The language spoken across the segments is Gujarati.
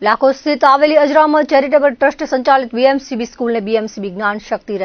લાખો સ્થિત આવેલી અજરામત ચેરિટેબલ ટ્રસ્ટ સંચાલિત બીએમસીબી સ્કૂલને બીએમસીબી જ્ઞાન શક્તિ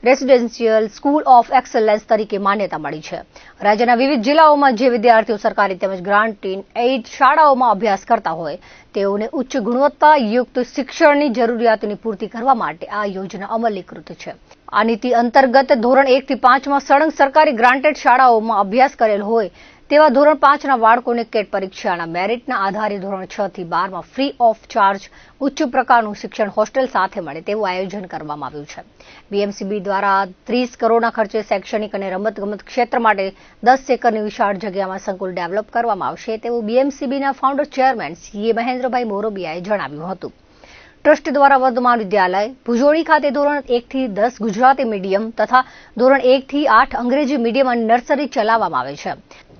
રેસિડેન્શિયલ સ્કૂલ ઓફ એક્સલન્સ તરીકે માન્યતા મળી છે। રાજ્યના વિવિધ જિલ્લાઓમાં જે વિદ્યાર્થીઓ સરકારી તેમજ ગ્રાન્ટ ઇન એઇડ શાળાઓમાં અભ્યાસ કરતા હોય તેઓને ઉચ્ચ ગુણવત્તાયુક્ત શિક્ષણની જરૂરિયાતોની પૂર્તિ કરવા માટે આ યોજના અમલીકૃત છે। આ નીતિ અંતર્ગત ધોરણ 1 થી 5 માં સળંગ સરકારી ગ્રાન્ટેડ શાળાઓમાં અભ્યાસ કરેલ હોય તેવા ધોરણ 5 ના બાળકોને કેટ પરીક્ષાના મેરિટના આધારે ધોરણ 6 થી 12 માં ફ્રી ઓફ ચાર્જ ઉચ્ચ પ્રકારનું શિક્ષણ હોસ્ટેલ સાથે મળે તેવું આયોજન કરવામાં આવ્યું છે। બીએમસીબી દ્વારા 30 કરોડના ખર્ચે શૈક્ષણિક અને રમતગમત ક્ષેત્ર માટે 10 એકરની વિશાળ જગ્યામાં સંકુલ ડેવલપ કરવામાં આવશે તેવું બીએમસીબીના ફાઉન્ડર ચેરમેન સીએ મહેન્દ્રભાઈ મોરબિયાએ જણાવ્યું હતું। ટ્રસ્ટ દ્વારા વર્ધમાન વિદ્યાલય ભુજોડી ખાતે ધોરણ 1 થી 10 ગુજરાતી મીડિયમ તથા ધોરણ 1 થી 8 અંગ્રેજી મીડિયમ અને નર્સરી ચલાવવામાં આવે છે।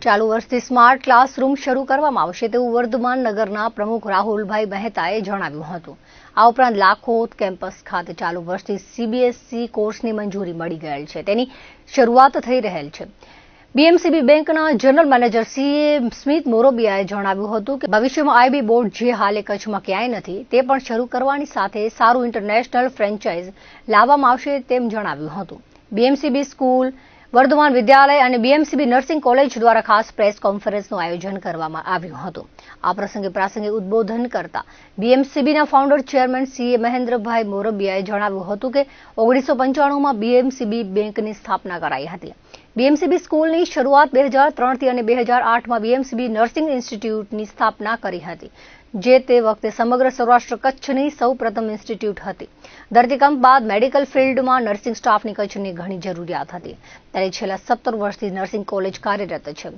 ચાલુ વર્ષથી સ્માર્ટ ક્લાસરૂમ શરૂ કરવામાં આવશે તેવું વર્ધમાન નગરના પ્રમુખ રાહુલભાઈ મહેતાએ જણાવ્યું હતું। આ ઉપરાંત લાખોદ કેમ્પસ ખાતે ચાલુ વર્ષથી સીબીએસઈ કોર્સની મંજૂરી મળી ગયેલ છે તેની શરૂઆત થઈ રહેલ છે। બીએમસીબી બેંકના જનરલ મેનેજર સીએ સ્મિત મોરબિયાએ જણાવ્યું હતું કે ભવિષ્યમાં આઈબી બોર્ડ જે હાલે કચ્છમાં ક્યાંય નથી તે પણ શરૂ કરવાની સાથે સારું ઇન્ટરનેશનલ ફ્રેન્ચાઇઝ લાવવામાં આવશે તેમ જણાવ્યું હતું। બીએમસીબી સ્કૂલ વર્ધમાન વિદ્યાલય અને બીએમસીબી નર્સિંગ કોલેજ દ્વારા ખાસ પ્રેસ કોન્ફરન્સનું આયોજન કરવામાં આવ્યું હતું। આ પ્રસંગે પ્રાસંગિક ઉદ્બોધન કરતા બીએમસીબીના ફાઉન્ડર ચેરમેન સીએ મહેન્દ્રભાઈ મોરબિયાએ જણાવ્યું હતું કે 1995માં બીએમસીબી બેંકની સ્થાપના કરાઈ હતી। બીએમસીબી સ્કૂલની શરૂઆત 2003 થી અને 2008માં બીએમસીબી નર્સિંગ ઇન્સ્ટિટ્યૂટની સ્થાપના કરી હતી જે તે વખતે સમગ્ર સૌરાષ્ટ્ર કચ્છની સૌપ્રથમ ઇન્સ્ટિટ્યૂટ હતી। ધરતીકંપ બાદ મેડિકલ ફિલ્ડમાં નર્સિંગ સ્ટાફની કચ્છની ઘણી જરૂરિયાત હતી ત્યારે છેલ્લા 17 વર્ષથી નર્સિંગ કોલેજ કાર્યરત છે।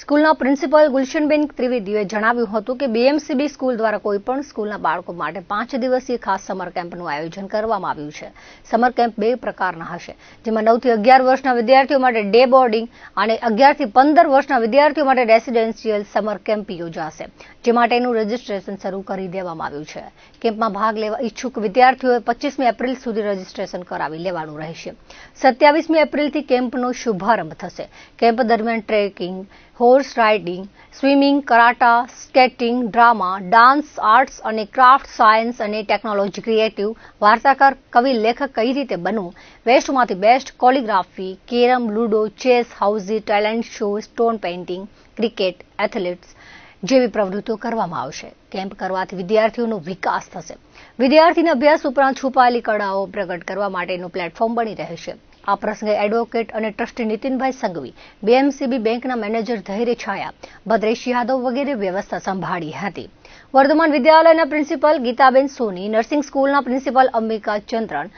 સ્કૂલના પ્રિન્સિપલ ગુલશનબેન ત્રિવેદીએ જણાવ્યું હતું કે બીએમસીબી સ્કૂલ દ્વારા કોઈપણ સ્કૂલના બાળકો માટે 5 દિવસીય ખાસ સમર કેમ્પનું આયોજન કરવામાં આવ્યું છે। સમર કેમ્પ 2 પ્રકારના હશે જેમાં 9 થી 11 વર્ષના વિદ્યાર્થીઓ માટે ડે બોર્ડિંગ અને 11 થી 15 વર્ષના વિદ્યાર્થીઓ માટે રેસિડેન્શિયલ સમર કેમ્પ યોજાશે જે માટેનું રજીસ્ટ્રેશન શરૂ કરી દેવામાં આવ્યું છે। કેમ્પમાં ભાગ લેવા ઈચ્છુક વિદ્યાર્થીઓએ 25મી એપ્રિલ સુધી રજીસ્ટ્રેશન કરાવી લેવાનું રહેશે। 27મી એપ્રિલથી કેમ્પનો શુભારંભ થશે। કેમ્પ દરમિયાન trekking horse riding swimming karate skating drama dance arts અને ક્રાફ્ટ સાયન્સ અને ટેકનોલોજી ક્રિએટિવ વાર્તાકાર કવિ લેખક કઈ રીતે બનવું વેસ્ટમાંથી best calligraphy carrom ludo chess housie talent show stone painting cricket athletics જેવી પ્રવૃત્તિઓ કરવામાં આવશે। કેમ્પ કરવાથી વિદ્યાર્થીઓનો વિકાસ થશે। વિદ્યાર્થીને અભ્યાસ ઉપરાંત છુપાયેલી કળાઓ પ્રગટ કરવા માટેનું પ્લેટફોર્મ બની રહેશે। આ પ્રસંગે એડવોકેટ અને ટ્રસ્ટી નીતિનભાઈ સંઘવી બીએમસીબી બેંકના મેનેજર ધૈર્ય છાયા ભદ્રેશ યાદવ વગેરે વ્યવસ્થા સંભાળી હતી। વર્ધમાન વિદ્યાલયના પ્રિન્સિપલ ગીતાબેન સોની નર્સિંગ સ્કૂલના principal Ambika Chandran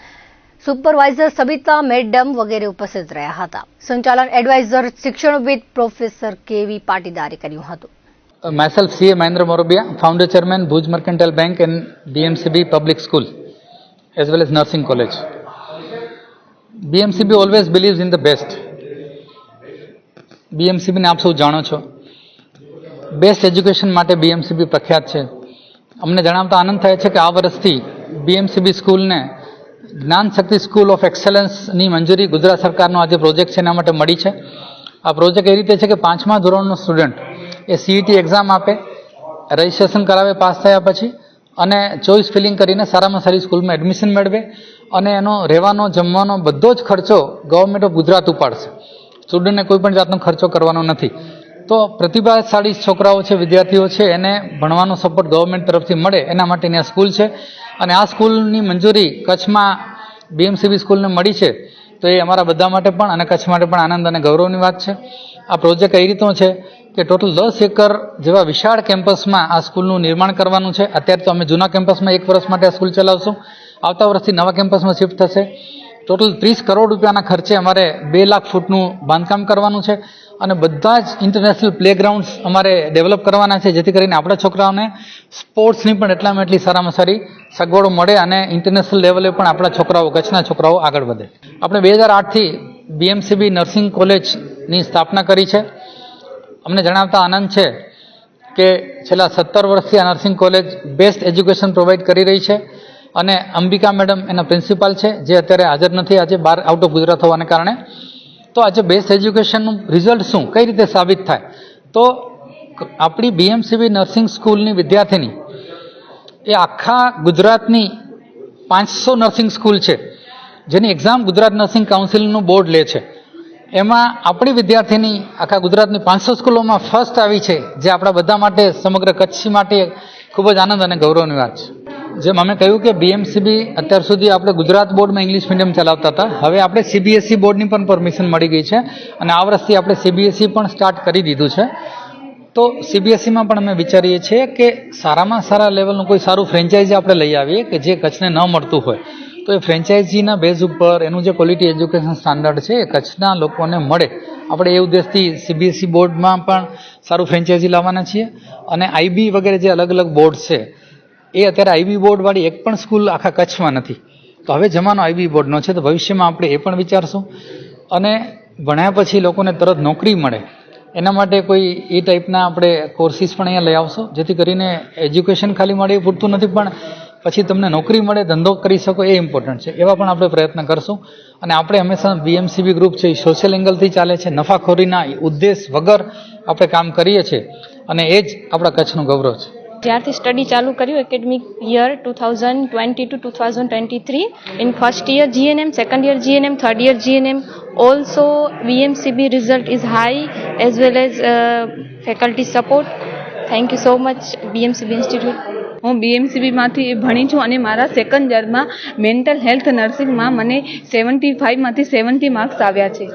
supervisor Sabita madam વગેરે ઉપસ્થિત રહ્યા હતા। સંચાલન એડવાઇઝર શિક્ષણવિદ પ્રોફેસર કેવી પાટીદારે કર્યું હતું। Myself, CA Mahendra Morobia, Founder Chairman, Bhuj Mercantile Bank and BMCB Public School, as well as Nursing College. BMCB always believes in the best. BMCB ને આપ સૌ જાણો છો બેસ્ટ એજ્યુકેશન માટે બીએમસીબી પ્રખ્યાત છે। અમને જણાવતા આનંદ થાય છે કે આ વર્ષથી બીએમસીબી સ્કૂલને જ્ઞાન શક્તિ સ્કૂલ ઓફ એક્સેલન્સની મંજૂરી ગુજરાત સરકારનો આજે પ્રોજેક્ટ છે એના માટે મળી છે। આ પ્રોજેક્ટ એ રીતે છે કે 5મા ધોરણનો સ્ટુડન્ટ એ સીઈટી એક્ઝામ આપે રજિસ્ટ્રેશન કરાવે પાસ થયા પછી અને ચોઇસ ફિલિંગ કરીને સારામાં સારી સ્કૂલમાં એડમિશન મેળવે અને એનો રહેવાનો જમવાનો બધો જ ખર્ચો ગવર્મેન્ટ ઓફ ગુજરાત ઉપાડશે। સ્ટુડન્ટને કોઈ પણ જાતનો ખર્ચો કરવાનો નથી। તો પ્રતિભાશાળી છોકરાઓ છે વિદ્યાર્થીઓ છે એને ભણવાનો સપોર્ટ ગવર્મેન્ટ તરફથી મળે એના માટેની આ સ્કૂલ છે અને આ સ્કૂલની મંજૂરી કચ્છમાં બીએમસીબી સ્કૂલને મળી છે તો એ અમારા બધા માટે પણ અને કચ્છ માટે પણ આનંદ અને ગૌરવની વાત છે। આ પ્રોજેક્ટ કઈ રીતનો છે કે ટોટલ 10 એકર જેવા વિશાળ કેમ્પસમાં આ સ્કૂલનું નિર્માણ કરવાનું છે। અત્યારે તો અમે જૂના કેમ્પસમાં 1 વર્ષ માટે આ સ્કૂલ ચલાવશું। આવતા વર્ષથી નવા કેમ્પસમાં શિફ્ટ થશે। ટોટલ 30 કરોડ રૂપિયાના ખર્ચે અમારે 2 લાખ ફૂટનું બાંધકામ કરવાનું છે અને બધા જ ઇન્ટરનેશનલ પ્લેગ્રાઉન્ડ્સ અમારે ડેવલપ કરવાના છે જેથી કરીને આપણા છોકરાઓને સ્પોર્ટ્સની પણ એટલામાં એટલી સારામાં સારી સગવડો મળે અને ઇન્ટરનેશનલ લેવલે પણ આપણા છોકરાઓ કચ્છના છોકરાઓ આગળ વધે। આપણે 2008થી બીએમસીબી નર્સિંગ કોલેજની સ્થાપના કરી છે। અમને જણાવતા આનંદ છે કે છેલ્લા 17 વર્ષથી આ nursing college best education provide કરી રહી છે અને અંબિકા મેડમ એના પ્રિન્સિપાલ છે જે અત્યારે હાજર નથી આજે બહાર આઉટ ઓફ ગુજરાત હોવાને કારણે। તો આજે બેસ્ટ એજ્યુકેશનનું રિઝલ્ટ શું કઈ રીતે સાબિત થાય તો આપણી બીએમસીબી નર્સિંગ સ્કૂલની વિદ્યાર્થીની એ આખા ગુજરાતની 500 નર્સિંગ સ્કૂલ છે જેની એક્ઝામ ગુજરાત નર્સિંગ કાઉન્સિલનું બોર્ડ લે છે. એમાં આપણી વિદ્યાર્થીની આખા ગુજરાતની 500 સ્કૂલોમાં ફર્સ્ટ આવી છે, જે આપણા બધા માટે, સમગ્ર કચ્છી માટે ખૂબ જ આનંદ અને ગૌરવની વાત છે. જેમ અમે કહ્યું કે બીએમસીબી અત્યાર સુધી આપણે ગુજરાત બોર્ડમાં ઇંગ્લિશ મીડિયમ ચલાવતા હતા, હવે આપણે સીબીએસઈ બોર્ડની પણ પરમિશન મળી ગઈ છે અને આ વર્ષથી આપણે સીબીએસઈ પણ સ્ટાર્ટ કરી દીધું છે. તો સીબીએસઈમાં પણ અમે વિચારીએ છીએ કે સારામાં સારા લેવલનું કોઈ સારું ફ્રેન્ચાઇઝી આપણે લઈ આવીએ કે જે કચ્છને ન મળતું હોય, તો એ ફ્રેન્ચાઇઝીના બેઝ ઉપર એનું જે ક્વોલિટી એજ્યુકેશન સ્ટાન્ડર્ડ છે એ કચ્છના લોકોને મળે. આપણે એ ઉદ્દેશથી સીબીએસઈ બોર્ડમાં પણ સારું ફ્રેન્ચાઇઝી લાવવાના છીએ અને આઈબી વગેરે જે અલગ અલગ બોર્ડ છે એ અત્યારે આઈબી બોર્ડવાળી એક પણ સ્કૂલ આખા કચ્છમાં નથી. તો હવે જમાનો આઈબી બોર્ડનો છે, તો ભવિષ્યમાં આપણે એ પણ વિચારશું અને ભણ્યા પછી લોકોને તરત નોકરી મળે એના માટે કોઈ એ ટાઈપના આપણે કોર્સિસ પણ અહીંયા લઈ આવશો, જેથી કરીને એજ્યુકેશન ખાલી મળે એ પૂરતું નથી, પણ પછી તમને નોકરી મળે, ધંધો કરી શકો એ ઇમ્પોર્ટન્ટ છે. એવા પણ આપણે પ્રયત્ન કરશું અને આપણે હંમેશા બીએમસીબી ગ્રુપ છે એ સોશિયલ એંગલથી ચાલે છે, નફાખોરીના ઉદ્દેશ વગર આપણે કામ કરીએ છીએ અને એ જ આપણા કચ્છનું ગૌરવ છે. જ્યારથી સ્ટડી ચાલુ કર્યું academic year 2020 to 2023 in first year GNM, second year GNM, third year GNM, also BMCB result is high as well as faculty support. Thank you so much BMCB Institute. હું બીએમસીબીમાંથી ભણી છું અને મારા સેકન્ડ યરમાં મેન્ટલ હેલ્થ નર્સિંગમાં મને 75માંથી 70 માર્ક્સ આવ્યા છે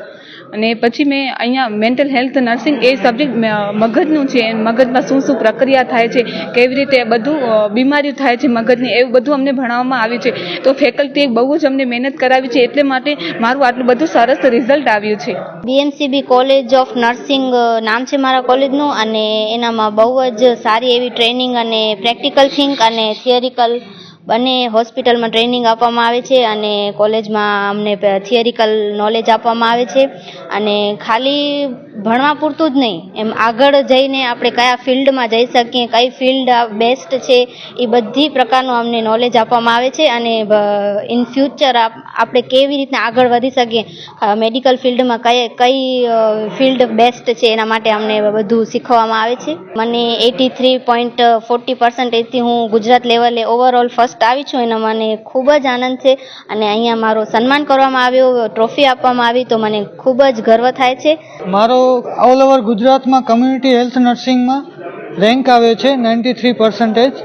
અને પછી મેં અહીંયા મેન્ટલ હેલ્થ નર્સિંગ એ સબ્જેક્ટ મગજનું છે, મગજમાં શું શું પ્રક્રિયા થાય છે, કેવી રીતે બધું બીમારીઓ થાય છે મગજની, એવું બધું અમને ભણાવવામાં આવ્યું છે. તો ફેકલ્ટીએ બહુ જ અમને મહેનત કરાવી છે, એટલે માટે મારું આટલું બધું સરસ રિઝલ્ટ આવ્યું છે. બીએમસીબી કોલેજ ઓફ નર્સિંગ નામ છે મારા કોલેજનું અને એનામાં બહુ જ સારી એવી ટ્રેનિંગ અને પ્રેક્ટિકલ થિંક અને થિયરિકલ બંને હોસ્પિટલમાં ટ્રેનિંગ આપવામાં આવે છે અને કોલેજમાં અમને થિયરિકલ નોલેજ આપવામાં આવે છે અને ખાલી ભણવા પૂરતું જ નહીં, એમ આગળ જઈને આપણે કયા ફિલ્ડમાં જઈ શકીએ, કઈ ફિલ્ડ બેસ્ટ છે, એ બધી પ્રકારનું અમને નોલેજ આપવામાં આવે છે અને ઇન ફ્યુચર આપણે કેવી રીતના આગળ વધી શકીએ, મેડિકલ ફિલ્ડમાં કઈ ફિલ્ડ બેસ્ટ છે એના માટે અમને બધું શીખવવામાં આવે છે. મને 83.40% હું ગુજરાત લેવલે ઓવરઓલ ફર્સ્ટ આવી છું, એનો મને ખૂબ જ આનંદ છે અને અહીંયા મારો સન્માન કરવામાં આવ્યો, ટ્રોફી આપવામાં આવી, તો મને ખૂબ જ ગર્વ થાય છે. મારો ઓલ ઓવર ગુજરાતમાં કમ્યુનિટી હેલ્થ નર્સિંગમાં રેન્ક આવ્યો છે 93%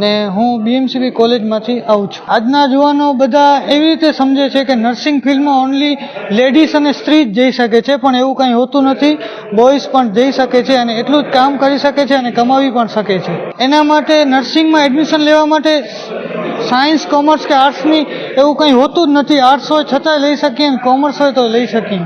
ને હું બીએમસીબી કોલેજમાંથી આવું છું. આજના યુવાનો બધા એવી રીતે સમજે છે કે નર્સિંગ ફિલ્ડમાં ઓનલી લેડીઝ અને સ્ત્રી જ જઈ શકે છે, પણ એવું કંઈ હોતું નથી. બોયઝ પણ જઈ શકે છે અને એટલું જ કામ કરી શકે છે અને કમાવી પણ શકે છે. એના માટે નર્સિંગમાં એડમિશન લેવા માટે સાયન્સ, કોમર્સ કે આર્ટ્સની એવું કંઈ હોતું જ નથી. આર્ટ્સ હોય છતાંય લઈ શકીએ, કોમર્સ હોય તો લઈ શકીએ.